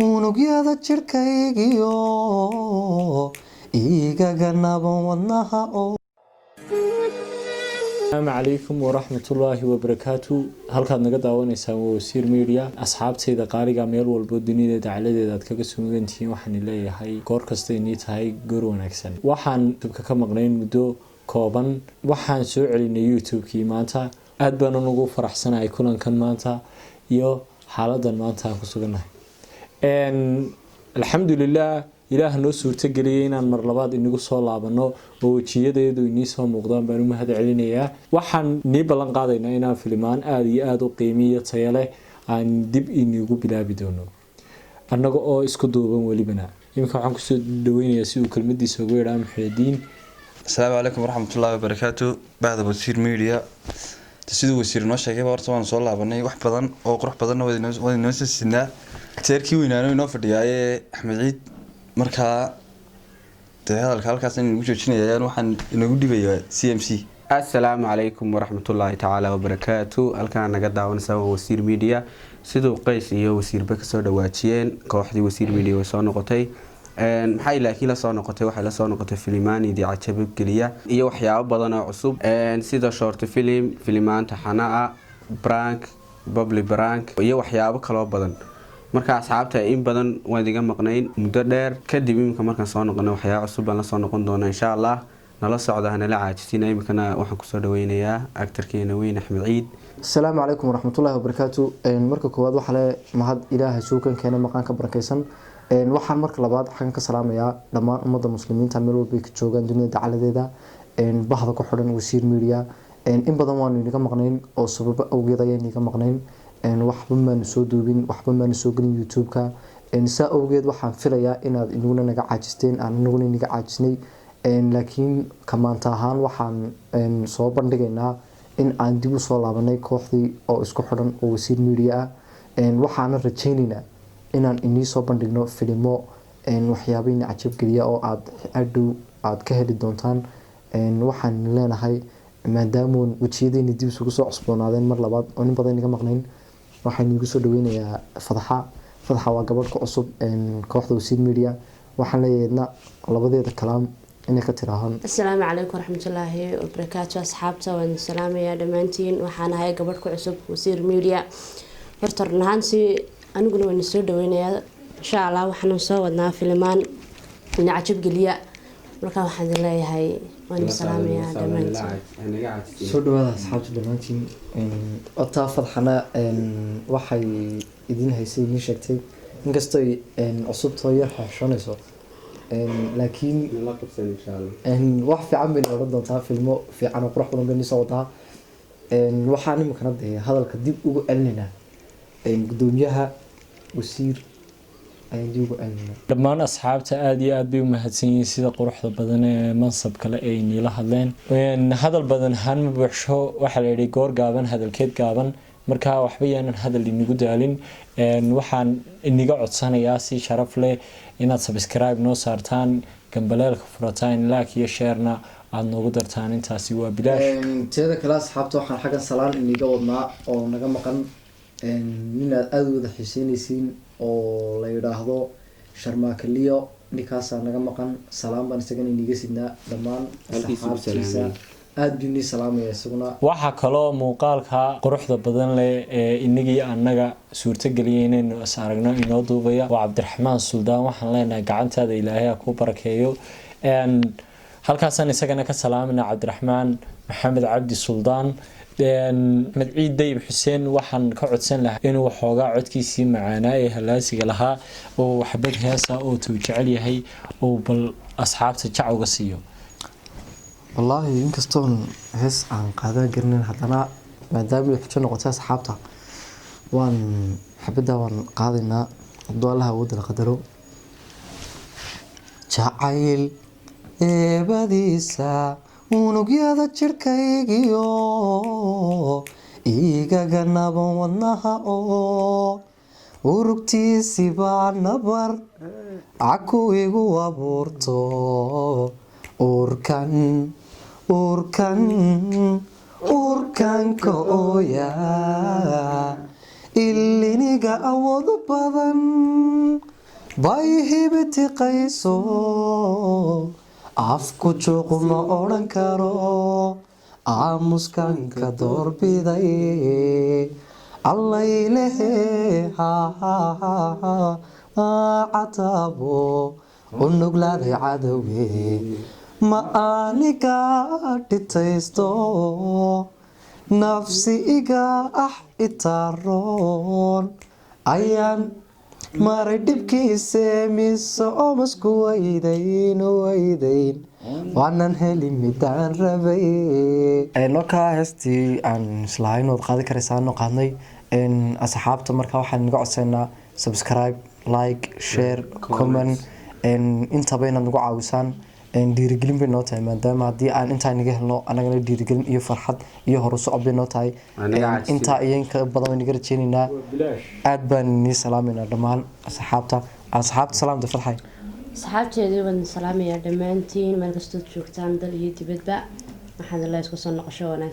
unugyada jirkaygiyo igaga naban wadnaha oo السلام عليكم ورحمة الله وبركاته halkaad naga daawaneysaan waa wasiir media asxaabtayda qaaliga meel walba dunida dacaladeeda aad kaga suugantihiin waxaan leeyahay goor kasta inay tahay goor wanaagsan waxaan tubka ka maqnayn muddo kooban waxaan soo celinay youtube-kii maanta aad baan ugu faraxsanahay kulankan maanta iyo xaaladan maanta aan ku suganahay alxamdulillah ilaah noo suurta geliyay inaan mar labaad inagu soo laabano oo wajiyadeedu inii soo muuqdaan baan u mahad celinayaa waxaan nii ballan qaadaynaa inaan filimaan aad iyo aad u qiimiyo tayo leh aan dib inigu bilaabi doono annaga oo isku duuban welibana iminka waxaan kusoo dhaweynayaa si uu kelmadiisa ugu yeedhaa Muxuudiin. Asalaamu calaykum waraxmatullaahi wabarakaatu. Bahda wasiir media sidoo wasiir noo sheegay horta waan soo laabanay wax badan oo qurux badan oo inoo siinaa teerkii weynaano inoo fadhiyay Axmed Ciid markaa hadalka halkaas in ugu joojinayaan waxaan inagu dhibayaa CMC. Asalaamu calaykum waraxmatullaahi tacaala wabarakaatu. halkaan naga daawanaysaa wasiir media sidoo qays iyo wasiirba ka soo dhawaajiyeen kooxdii wasiir media way soo noqotay maxay laakiin la soo noqotay waxay la soo noqotay filimaan idii cajab geliya iyo waxyaabo badan oo cusub sida short film filimaanta xanaa prank public prank iyo waxyaabo kale oo badan marka asxaabta in badan waan iga maqnayn muddo dheer kadib imika markaan soo noqono waxyaabo cusub baan la soo noqon doonaa insha Allah nala socda hanala caajisina imikana waxaan ku soo dhaweynayaa actorkeena weyn Axmed Ciid. Asalaamu calaykum waraxmatullaahi wabarakaatu. marka koowaad waxa la mahad ilaahay suukan keena maqaan ka barakaysan waxaan marka labaad xagan ka salaamayaa dhammaan ummadda muslimiinta meel walba ka joogan dunida dacaladeeda bahda ku xidhan wasiir media in badan waan inaga maqnayn oo sabab awgeed ayaan inaga maqnayn waxba ma soo duubin waxba ma soo galin youtube-ka saa awgeed waxaan filayaa inaad inaguna naga caajisteen aan inaguna naga caajisnay laakiin kamaanta ahaan waxaan soo bandhigaynaa in aan dib u soo laabanay kooxdii oo isku xidhan oo wasiir media ah waxaana rajaynaynaa inaan inii soo bandhigno filimo waxyaabayna cajab geliya oo aad adhow aad ka heli doontaan waxaan leenahay maadaama wajiyadeyna dib isugu soo cusboonaadeen mar labaad oo nin badan naga maqnayn waxaan iigu soo dhaweynayaa fadaxa waa gabadhka cusub kooxda wasiir media waxaan leeyahaydna labadeeda kalaam inay ka tiraahaan. Asalaamu calaykum waraxmatullaahi wabarakaatu. asxaabta waan salaamayaa dhammaantiin waxaan ahay gabadhka cusub wasiir media horta runaaansi aniguna waan soo dhaweynayaa insha Allah waxaan soo wadnaa filimaan ina cajab geliya marka waxaan leeyahay waan salaamayaa dhammaantiin soo dhawaada asxaabta dhammaantiin wata fadxana waxay idin haysay idin sheegtay inkastoo cusubtoo yar xashonayso laakiin wax fiican bay noqon doontaa filmo fiican oo qurux badan bay soo wadaa waxaan imikana hadalka dib ugu celinaynaa gudoomiyaha wasiir ayaan dib ugu celinaynaa dhammaan asxaabta aad iyo aad bay u mahadsan yihiin sida quruxda badan ee mansab kale ay niila hadleen hadal badan haan ma buuxsho waxa la yidhi goor gaaban hadalkeed gaaban marka waxba yaanan hadal inagu daalin waxaan iniga codsanayaa si sharaf leh inaad subscribe noo saartaan gambaleelka furataan like iyo share-na aad noogu dartaan intaasi waa bilaash teeda kale asxaabta waxaan xaggan salaan iniga wadnaa oo naga maqan ninaad aada wada xiiseynaysiin oo la yidhaahdo sharmaakaliyo ninkaasaa naga maqan salaam baan isagana iniga sidnaa dhammaan asxaabtiisa aad buu nii salaamaya isaguna waxaa kaloo muuqaalka quruxda badan leh ee inagii annaga suurta geliyay inaynu is aragno inoo duubaya waa Cabdiraxmaan Suldaan waxaan leenahay gacantaada ilaahay ha ku barakeeyo halkaasaan isagana ka salaaminaa Cabdiraxmaan Maxamed Cabdi Suldaan Axmed Ciid Dayib Xuseen waxaan ka codsan lahaa inuu waxoogaa codkiisii macaanaa ee halaasiga lahaa oo waxbad heesa oo tuu jecel yahay oo bal asxaabta jacawga siiyo والله inkastoon hees aan qaadan garnin haddana maadaama ay xujo noqotay asxaabta waan xabada waan qaadaynaa hadduu allaha awoodda la qadaro jacayl eebadiisa unugyada jirkaygiyo igaga naban wadnaha oo urugtiisi baa nabar caku igu abuurto urkan ka ooya iliniga awood badan bay hibitiqayso afku juuq ma odhan karo aamuskanka doorbiday allaylehe cataabo u nuglaaday cadowge ma aniga dhitaysto nafsi iga itaaroon ayaan maray dhibkiise mise omasku waydayn waanan heli midaan rabay markaa heestii aan islahayn ood qaadi karaysaano qaadnay asxaabta markaa waxaan naga codsaynaa subscribe like share comment intaba inaad nagu caawisaan dhiirigelin bay noo tahay maadaama haddii aan intaa naga helno anagana dhiirigelin iyo farxad iyo horu socod bay noo tahay intaa iyo inka badan way naga rajeynaynaa aad baan nii salaameynaa dhammaan asxaabta salaamta farxay asxaabteedii waan salaamayaa dhammaantiin meel kastood joogtaan dal iyo dibadba waxaan la isku soo noqosho wanaagsan